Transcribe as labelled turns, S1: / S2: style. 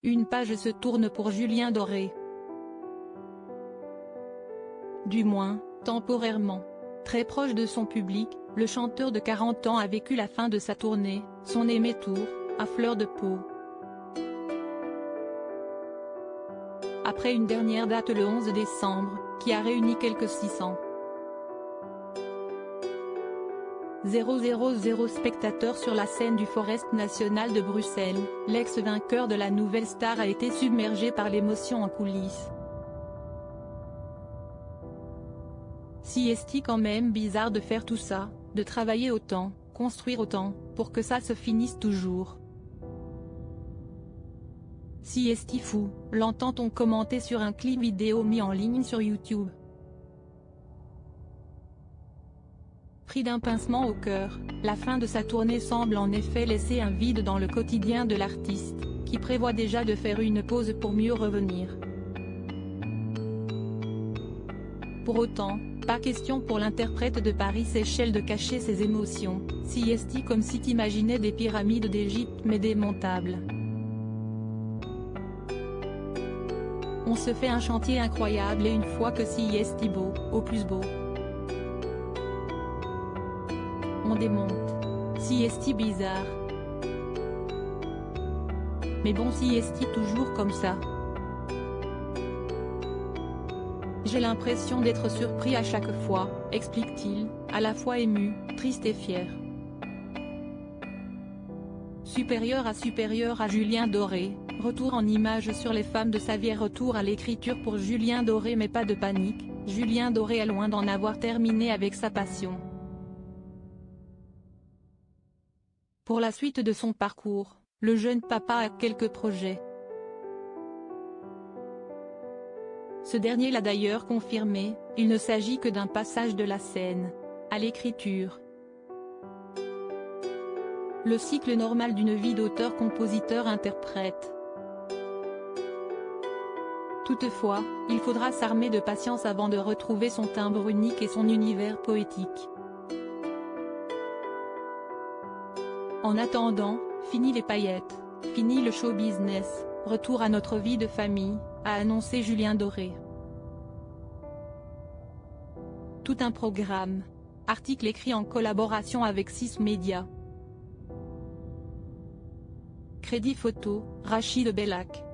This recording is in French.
S1: Une page se tourne pour Julien Doré. Du moins, temporairement. Très proche de son public, le chanteur de 40 ans a vécu la fin de sa tournée, son Aimé Tour, à fleur de peau. Après une dernière date le 11 décembre, qui a réuni quelques 600 000 spectateurs sur la scène du Forest National de Bruxelles, l'ex-vainqueur de la Nouvelle Star a été submergé par l'émotion en coulisses. Si est-il quand même bizarre de faire tout ça, de travailler autant, construire autant, pour que ça se finisse toujours. Si est-il fou, l'entend-on commenter sur un clip vidéo mis en ligne sur YouTube. Pris d'un pincement au cœur, la fin de sa tournée semble en effet laisser un vide dans le quotidien de l'artiste, qui prévoit déjà de faire une pause pour mieux revenir. Pour autant, pas question pour l'interprète de Paris-Séchelles de cacher ses émotions, si est-il comme si t'imaginais des pyramides d'Égypte mais démontables. On se fait un chantier incroyable et une fois que si est beau, au plus beau. On démonte. Si est bizarre. Mais bon si est toujours comme ça. J'ai l'impression d'être surpris à chaque fois, explique-t-il, à la fois ému, triste et fier. Supérieur à Julien Doré, retour en images sur les femmes de sa vie. Retour à l'écriture pour Julien Doré mais pas de panique, Julien Doré est loin d'en avoir terminé avec sa passion. Pour la suite de son parcours, le jeune papa a quelques projets. Ce dernier l'a d'ailleurs confirmé, il ne s'agit que d'un passage de la scène à l'écriture. Le cycle normal d'une vie d'auteur-compositeur-interprète. Toutefois, il faudra s'armer de patience avant de retrouver son timbre unique et son univers poétique. En attendant, fini les paillettes, fini le show business, retour à notre vie de famille, a annoncé Julien Doré. Tout un programme. Article écrit en collaboration avec 6 médias. Crédit photo, Rachid Bellac.